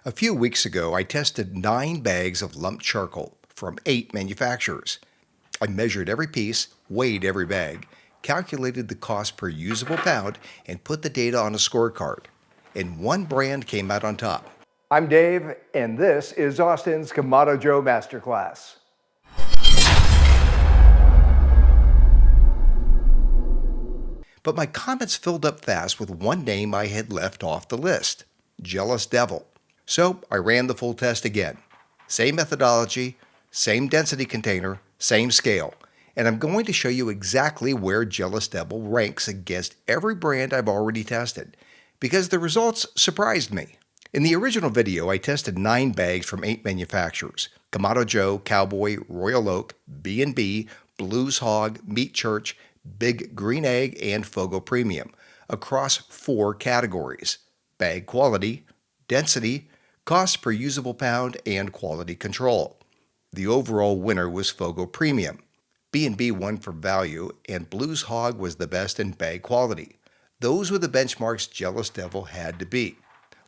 A few weeks ago, I tested 9 bags of lumped charcoal from 8 manufacturers. I measured every piece, weighed every bag, calculated the cost per usable pound, and put the data on a scorecard. And one brand came out on top. I'm Dave, and this is Austin's Kamado Joe Masterclass. But my comments filled up fast with one name I had left off the list: Jealous Devil. So I ran the full test again. Same methodology, same density container, same scale. And I'm going to show you exactly where Jealous Devil ranks against every brand I've already tested, because the results surprised me. In the original video, I tested 9 bags from 8 manufacturers: Kamado Joe, Cowboy, Royal Oak, B&B, Blues Hog, Meat Church, Big Green Egg, and Fogo Premium, across 4 categories: bag quality, density, cost per usable pound, and quality control. The overall winner was Fogo Premium. B&B won for value, and Blues Hog was the best in bag quality. Those were the benchmarks Jealous Devil had to beat.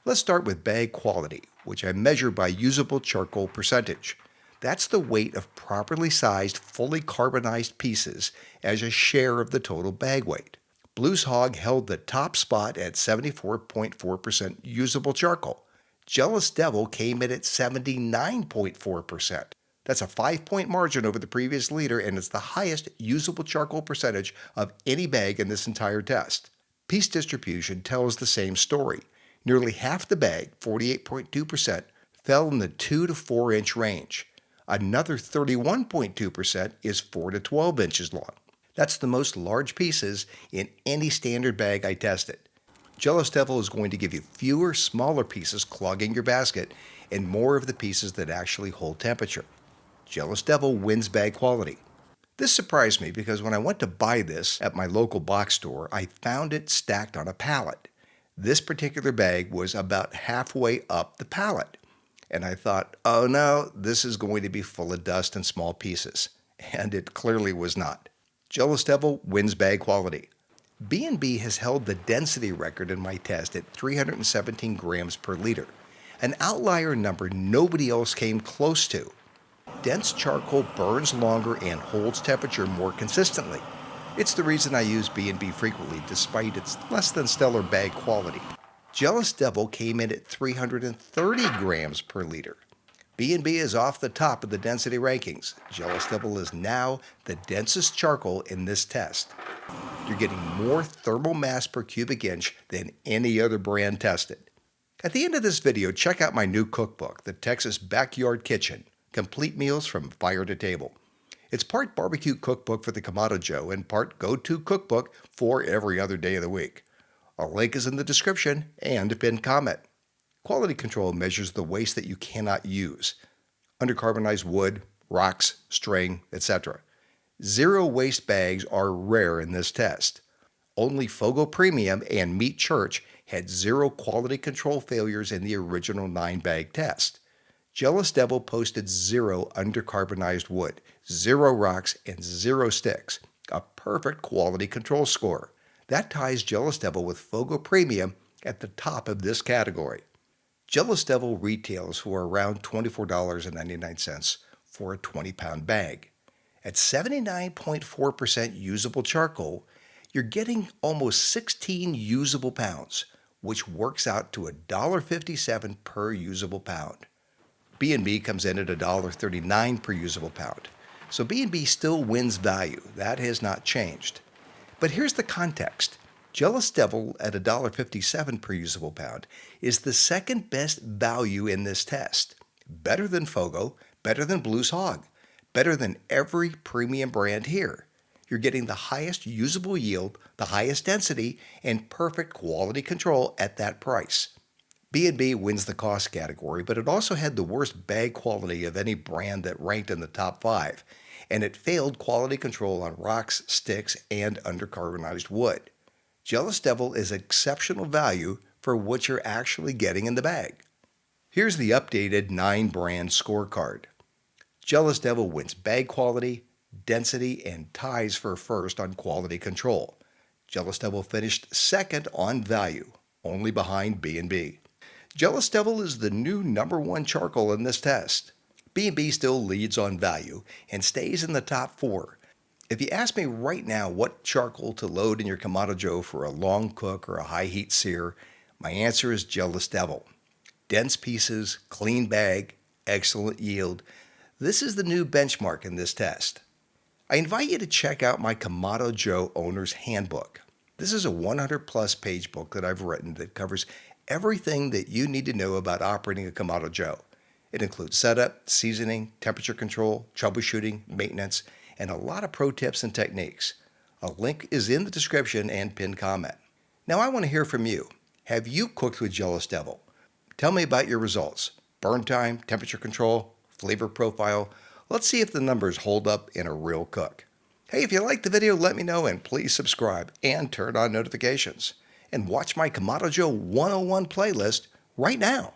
Let's start with bag quality, which I measure by usable charcoal percentage. That's the weight of properly sized, fully carbonized pieces as a share of the total bag weight. Blues Hog held the top spot at 74.4% usable charcoal. Jealous Devil came in at 79.4%. That's a 5-point margin over the previous leader, and it's the highest usable charcoal percentage of any bag in this entire test. Piece distribution tells the same story. Nearly half the bag, 48.2%, fell in the 2 to 4 inch range. Another 31.2% is 4 to 12 inches long. That's the most large pieces in any standard bag I tested. Jealous Devil is going to give you fewer, smaller pieces clogging your basket and more of the pieces that actually hold temperature. Jealous Devil wins bag quality. This surprised me because when I went to buy this at my local box store, I found it stacked on a pallet. This particular bag was about halfway up the pallet. And I thought, oh no, this is going to be full of dust and small pieces. And it clearly was not. Jealous Devil wins bag quality. B&B has held the density record in my test at 317 grams per liter, an outlier number nobody else came close to. Dense charcoal burns longer and holds temperature more consistently. It's the reason I use B&B frequently, despite its less than stellar bag quality. Jealous Devil came in at 330 grams per liter. B&B is off the top of the density rankings. Jealous Devil is now the densest charcoal in this test. You're getting more thermal mass per cubic inch than any other brand tested. At the end of this video, check out my new cookbook, The Texas Backyard Kitchen: Complete Meals from Fire to Table. It's part barbecue cookbook for the Kamado Joe and part go-to cookbook for every other day of the week. A link is in the description and a pinned comment. Quality control measures the waste that you cannot use: under-carbonized wood, rocks, string, etc. Zero waste bags are rare in this test. Only Fogo Premium and Meat Church had 0 quality control failures in the original 9-bag test. Jealous Devil posted 0 under-carbonized wood, 0 rocks, and 0 sticks, a perfect quality control score. That ties Jealous Devil with Fogo Premium at the top of this category. Jealous Devil retails for around $24.99 for a 20-pound bag. At 79.4% usable charcoal, you're getting almost 16 usable pounds, which works out to $1.57 per usable pound. B&B comes in at $1.39 per usable pound. So B&B still wins value. That has not changed. But here's the context. Jealous Devil at $1.57 per usable pound is the second best value in this test. Better than Fogo, better than Blues Hog, better than every premium brand here. You're getting the highest usable yield, the highest density, and perfect quality control at that price. B&B wins the cost category, but it also had the worst bag quality of any brand that ranked in the top 5, and it failed quality control on rocks, sticks, and under-carbonized wood. Jealous Devil is exceptional value for what you're actually getting in the bag. Here's the updated 9-brand scorecard. Jealous Devil wins bag quality, density, and ties for first on quality control. Jealous Devil finished second on value, only behind B&B. Jealous Devil is the new #1 charcoal in this test. B&B still leads on value and stays in the top 4. If you ask me right now what charcoal to load in your Kamado Joe for a long cook or a high heat sear, my answer is Jealous Devil. Dense pieces, clean bag, excellent yield. This is the new benchmark in this test. I invite you to check out my Kamado Joe Owner's Handbook. This is a 100-plus page book that I've written that covers everything that you need to know about operating a Kamado Joe. It includes setup, seasoning, temperature control, troubleshooting, maintenance, and a lot of pro tips and techniques. A link is in the description and pinned comment. Now I want to hear from you. Have you cooked with Jealous Devil? Tell me about your results. Burn time, temperature control, flavor profile. Let's see if the numbers hold up in a real cook. Hey, if you liked the video, let me know, and please subscribe and turn on notifications. And watch my Kamado Joe 101 playlist right now.